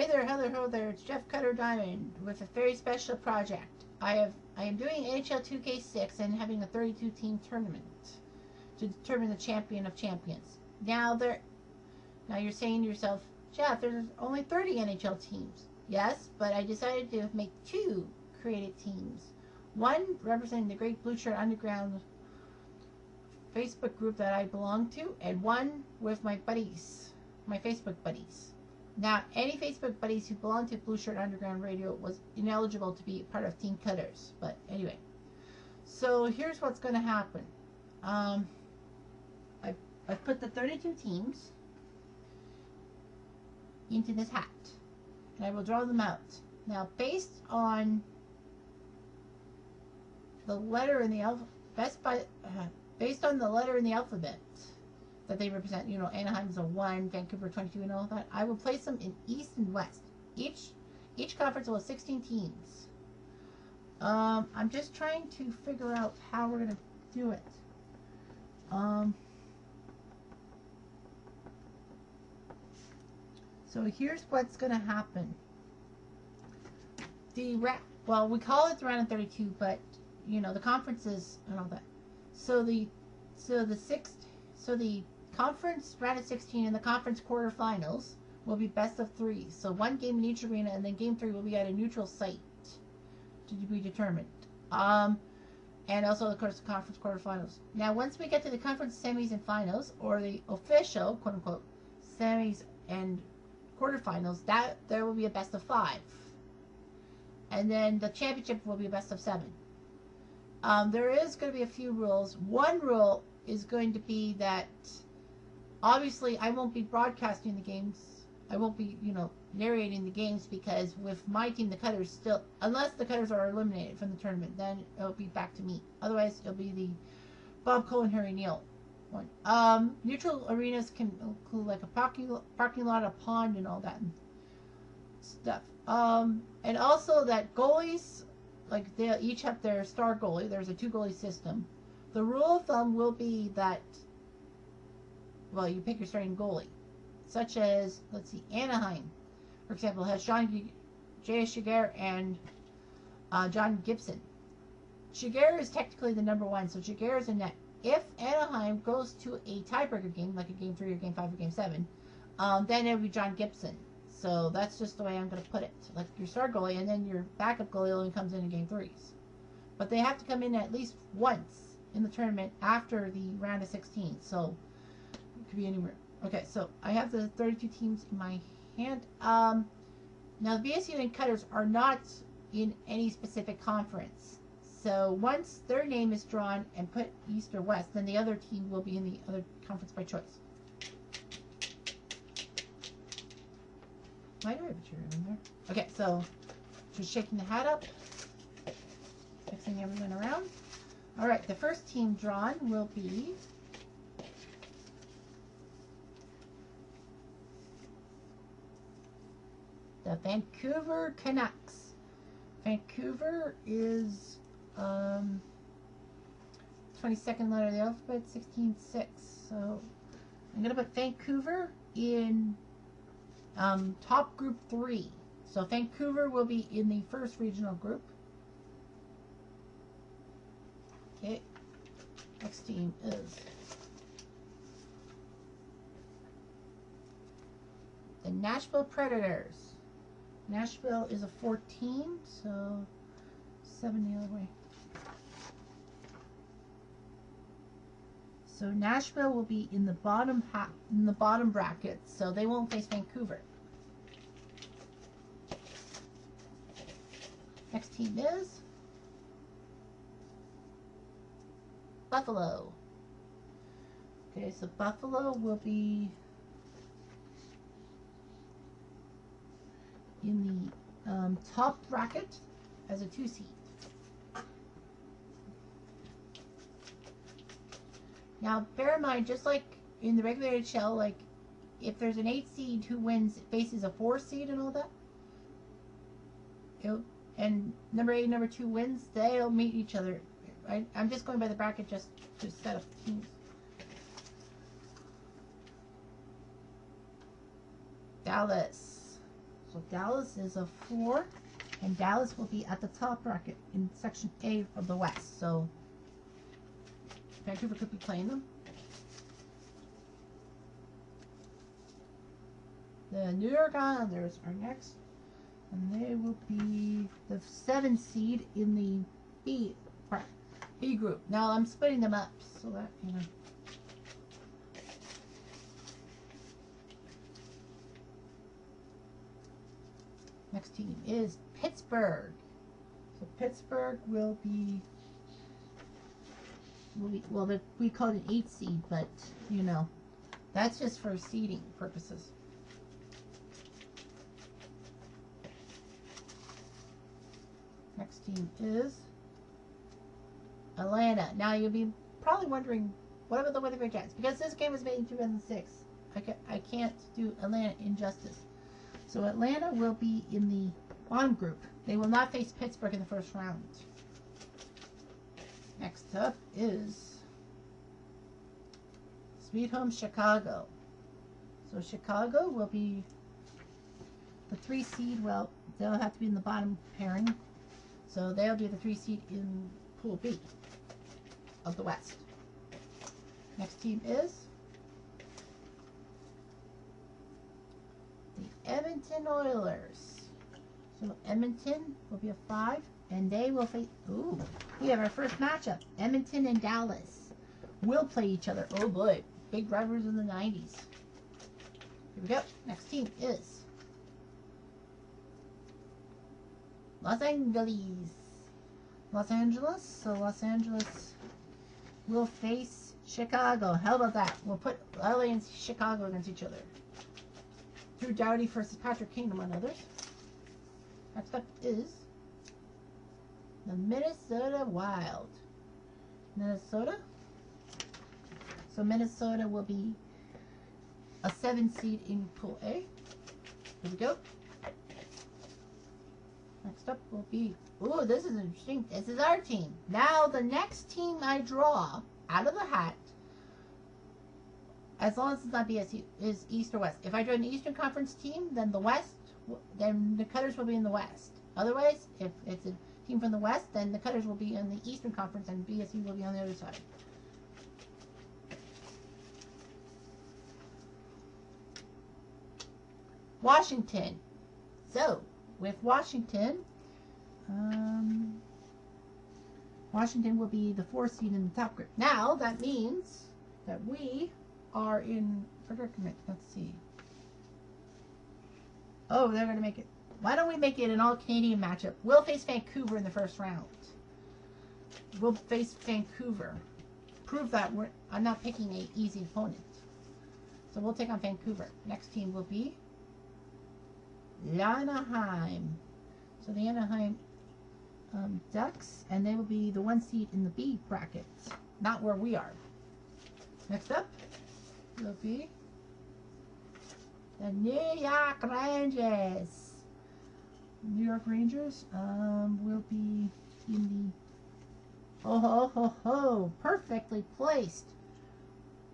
there, hello there. It's Jeff Cutter Diamond with a very special project. I am doing NHL 2K6 and having a 32 team tournament to determine the champion of champions. Now you're saying to yourself, Jeff, there's only 30 NHL teams. Yes, but I decided to make two created teams. One representing the Great Blue Shirt Underground Facebook group that I belong to, and one with my buddies, my Facebook buddies. Now, any Facebook buddies who belong to Blue Shirt Underground Radio was ineligible to be part of Team Cutters. But anyway, so here's what's going to happen. I put the 32 teams into this hat, and I will draw them out. Now, based on the letter in the based on the letter in the alphabet that they represent, you know, Anaheim's a 1, Vancouver 22, and all that, I will place them in East and West. Each conference will have 16 teams. I'm just trying to figure out how we're going to do it. So here's what's going to happen. Well, we call it the round of 32, but you know, the conferences and all that. So the conference round of 16 and the conference quarterfinals will be best of 3. So one game in each arena, and then game 3 will be at a neutral site to be determined. And also, of course, the conference quarterfinals. Now, once we get to the conference semis and finals, or the official, quote unquote, semis and quarterfinals, there will be a best of 5. And then the championship will be a best of 7. There is going to be a few rules. One rule is going to be that obviously I won't be broadcasting the games. I won't be, you know, narrating the games, because with my team, the Cutters still, unless the Cutters are eliminated from the tournament, then it'll be back to me. Otherwise, it'll be the Bob Cole and Harry Neal one. Neutral arenas can include like a parking lot, a pond, and all that stuff. And also that goalies, like they each have their star goalie. There's a 2-goalie system. The rule of thumb will be that, well, you pick your starting goalie, such as, let's see, Anaheim, for example, has J.S. Giguère and John Gibson. Giguère is technically the number 1, so Giguère is in net. If Anaheim goes to a tiebreaker game, like a game 3 or game 5 or game 7, then it would be John Gibson. So that's just the way I'm going to put it. Like your star goalie, and then your backup goalie only comes in game 3s. But they have to come in at least once in the tournament after the round of 16. So it could be anywhere. Okay, so I have the 32 teams in my hand. Now the BSU and Cutters are not in any specific conference. So once their name is drawn and put East or West, then the other team will be in the other conference by choice. Why do I have a chair in there? Okay, so just shaking the hat up, mixing everyone around. All right, the first team drawn will be the Vancouver Canucks. Vancouver is 22nd letter of the alphabet, 16-6. So I'm going to put Vancouver in top group 3. So Vancouver will be in the first regional group. Okay. Next team is the Nashville Predators. Nashville is a 14, so 7 the other way. So Nashville will be in the bottom bracket, so they won't face Vancouver. Next team is Buffalo. Okay, so Buffalo will be in the top bracket as a 2 seed. Now, bear in mind, just like in the regular NHL, like if there's an 8 seed who wins faces a 4 seed and all that, and number 8 and number 2 wins, they'll meet each other. I'm just going by the bracket just to set up the teams. Dallas. So Dallas is a 4, and Dallas will be at the top bracket in Section A of the West. So Vancouver could be playing them. The New York Islanders are next, and they will be the 7 seed in the B group. Now I'm splitting them up so that, you know. Next team is Pittsburgh. So Pittsburgh will be well, we call it an 8 seed, but you know, that's just for seeding purposes. Next team is Atlanta. Now you'll be probably wondering, what about the Winnipeg Jets? Because this game was made in 2006, I can't do Atlanta injustice. So Atlanta will be in the bottom group. They will not face Pittsburgh in the first round. Next up is Sweet Home Chicago. So Chicago will be the 3 seed. Well, they'll have to be in the bottom pairing. So they'll be the 3 seed in Pool B of the West. Next team is the Edmonton Oilers. So Edmonton will be a 5, and they will face, ooh, we have our first matchup. Edmonton and Dallas will play each other. Oh boy, big rivals in the 90s. Here we go. Next team is Los Angeles. Los Angeles. So Los Angeles will face Chicago. How about that? We'll put LA and Chicago against each other. Drew Doughty versus Patrick Kane, among others. Next up is the Minnesota Wild. Minnesota. So Minnesota will be a 7 seed in Pool A. Here we go. Next up will be, ooh, this is interesting. This is our team. Now the next team I draw out of the hat, as long as it's not BSU, is East or West. If I draw an Eastern Conference team, then the Cutters will be in the West. Otherwise, if it's a team from the West, then the Cutters will be in the Eastern Conference and BSU will be on the other side. Washington. So, with Washington, Washington will be the 4 seed in the top group. Now, that means that we are in predicament. Let's see. Oh, they're going to make it. Why don't we make it an all-Canadian matchup? We'll face Vancouver in the first round. We'll face Vancouver. Prove that I'm not picking an easy opponent. So we'll take on Vancouver. Next team will be Anaheim. So the Anaheim Ducks, and they will be the 1 seed in the B bracket. Not where we are. Next up will be the New York Rangers. New York Rangers will be in the perfectly placed.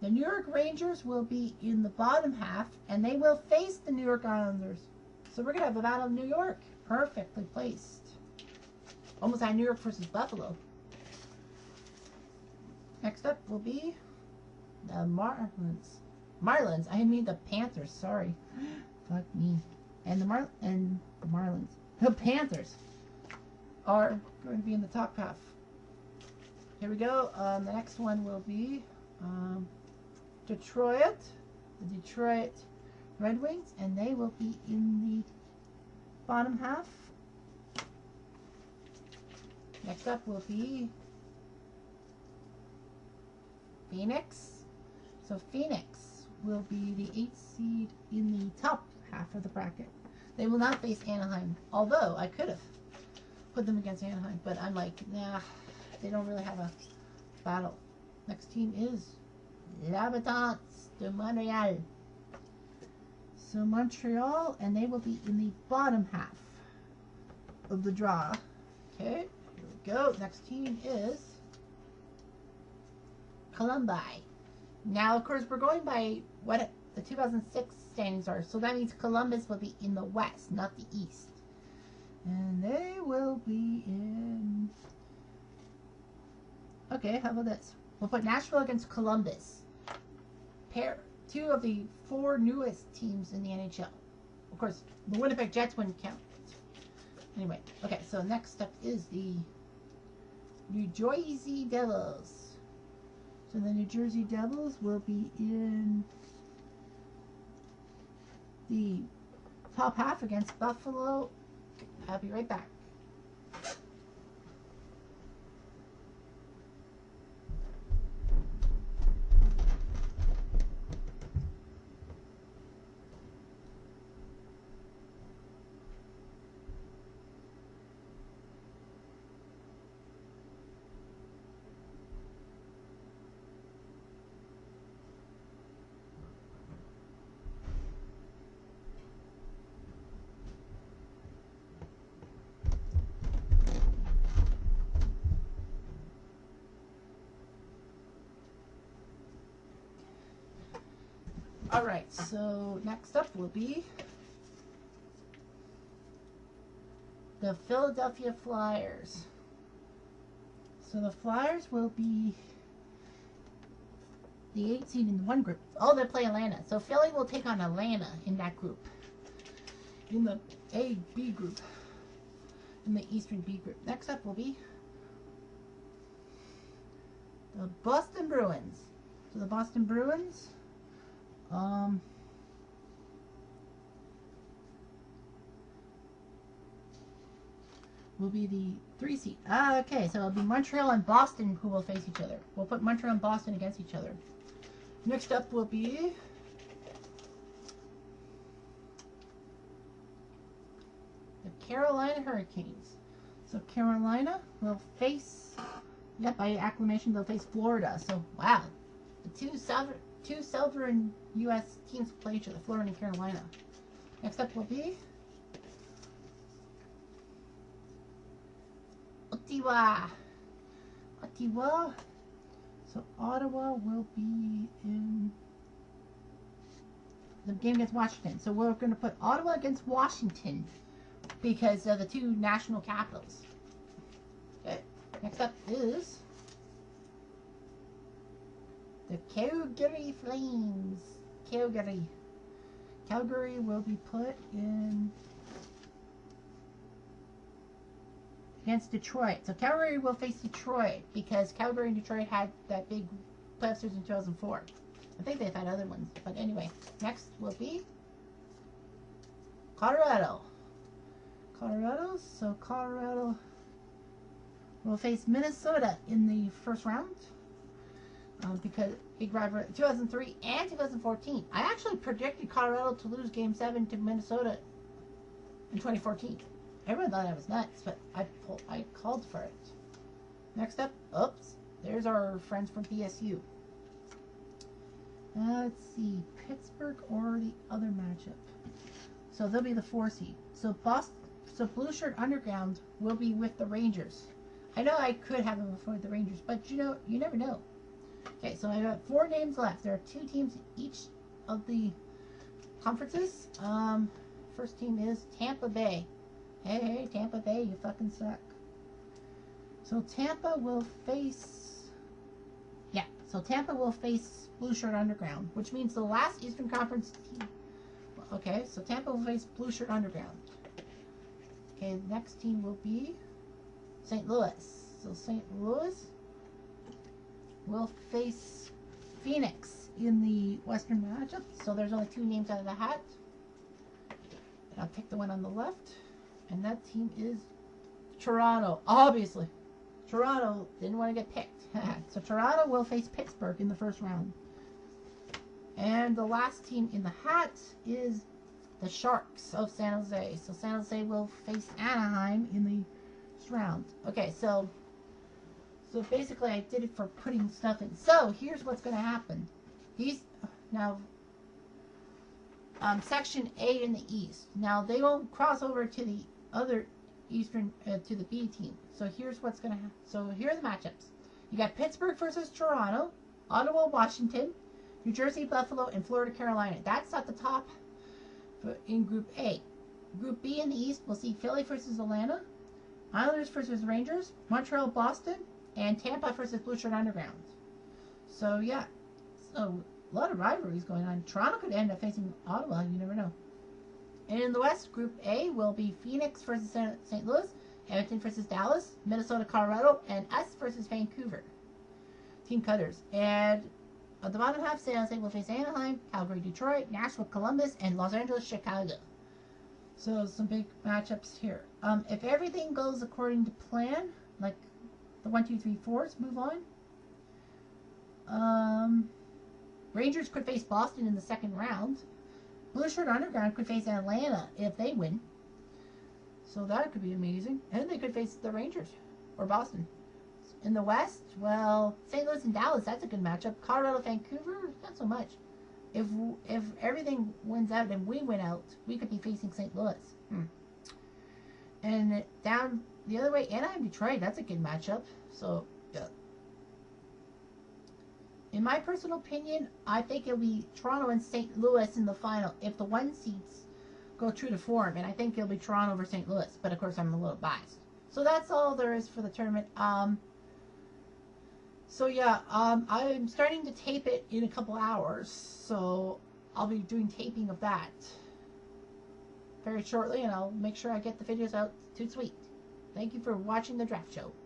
The New York Rangers will be in the bottom half, and they will face the New York Islanders. So we're gonna have a battle of New York, perfectly placed. Almost like New York versus Buffalo. Next up will be the Marlins. I mean the Panthers. Sorry, fuck me. And the Marlins. The Panthers are going to be in the top half. Here we go. The next one will be Detroit. The Detroit Red Wings, and they will be in the bottom half. Next up will be Phoenix. So Phoenix will be the 8th seed in the top half of the bracket. They will not face Anaheim, although I could have put them against Anaheim, but I'm like, nah, they don't really have a battle. Next team is L'Habitants de Montreal. So Montreal, and they will be in the bottom half of the draw. Okay, here we go. Next team is Columbus. Now, of course, we're going by what the 2006 standings are. So that means Columbus will be in the West, not the East. And they will be in... Okay, how about this? We'll put Nashville against Columbus. Two of the 4 newest teams in the NHL. Of course, the Winnipeg Jets wouldn't count. Anyway, okay, so next up is the New Jersey Devils. So the New Jersey Devils will be in the top half against Buffalo. I'll be right back. Alright, so next up will be the Philadelphia Flyers. So the Flyers will be the 8th seed in one group. Oh, they play Atlanta. So Philly will take on Atlanta in that group. In the A-B group. In the Eastern B group. Next up will be the Boston Bruins. So the Boston Bruins... will be the 3 seed. Okay, so it'll be Montreal and Boston who will face each other. We'll put Montreal and Boston against each other. Next up will be the Carolina Hurricanes. So Carolina will face, by acclamation, they'll face Florida. So, wow. The two Southern U.S. teams play each other, Florida and Carolina. Next up will be Ottawa. So Ottawa will be in the game against Washington. So we're going to put Ottawa against Washington because of the 2 national capitals. Okay. Next up is the Calgary Flames. Calgary will be put in against Detroit. So Calgary will face Detroit because Calgary and Detroit had that big playoff series in 2004. I think they've had other ones. But anyway, next will be Colorado. So Colorado will face Minnesota in the first round. Because big rivalry 2003 and 2014. I actually predicted Colorado to lose Game 7 to Minnesota in 2014. Everyone thought I was nuts, but I called for it. Next up, there's our friends from BSU. Let's see, Pittsburgh or the other matchup. So they'll be the 4 seed. So Blue Shirt Underground will be with the Rangers. I know I could have them before the Rangers, but you never know. Okay, so I got 4 names left. There are 2 teams in each of the conferences. First team is Tampa Bay. Hey, Tampa Bay, you fucking suck. So Tampa will face... Yeah, so Tampa will face Blue Shirt Underground, which means the last Eastern Conference team... Okay, so Tampa will face Blue Shirt Underground. Okay, the next team will be St. Louis. So St. Louis will face Phoenix in the Western matchup. So there's only 2 names out of the hat. And I'll pick the one on the left. And that team is Toronto. Obviously. Toronto didn't want to get picked. So Toronto will face Pittsburgh in the first round. And the last team in the hat is the Sharks of San Jose. So San Jose will face Anaheim in the first round. Okay, so basically I did it for putting stuff in. So here's what's going to happen. Section A in the East. Now they won't cross over to the other Eastern, to the B team. So here's what's going to happen. So here are the matchups. You got Pittsburgh versus Toronto, Ottawa, Washington, New Jersey, Buffalo, and Florida, Carolina. That's at the top in Group A. Group B in the East, we'll see Philly versus Atlanta, Islanders versus Rangers, Montreal, Boston, and Tampa versus Blue Shirt Underground. So, yeah. So, a lot of rivalries going on. Toronto could end up facing Ottawa. You never know. And in the West, Group A will be Phoenix versus St. Louis, Edmonton versus Dallas, Minnesota, Colorado, and us versus Vancouver. Team Cutters. And at the bottom half, San Jose will face Anaheim, Calgary, Detroit, Nashville, Columbus, and Los Angeles, Chicago. So some big matchups here. If everything goes according to plan, like the 1, 2, 3, 4s move on. Rangers could face Boston in the second round. Blue Shirt Underground could face Atlanta if they win. So that could be amazing. And they could face the Rangers or Boston. In the West, well, St. Louis and Dallas, that's a good matchup. Colorado, Vancouver, not so much. If everything wins out and we win out, we could be facing St. Louis. And down the other way, Anaheim, Detroit, that's a good matchup. So, yeah. In my personal opinion, I think it'll be Toronto and St. Louis in the final if the 1 seeds go true to form. And I think it'll be Toronto over St. Louis. But, of course, I'm a little biased. So that's all there is for the tournament. So yeah, I'm starting to tape it in a couple hours, so I'll be doing taping of that very shortly, and I'll make sure I get the videos out to sweet. Thank you for watching the draft show.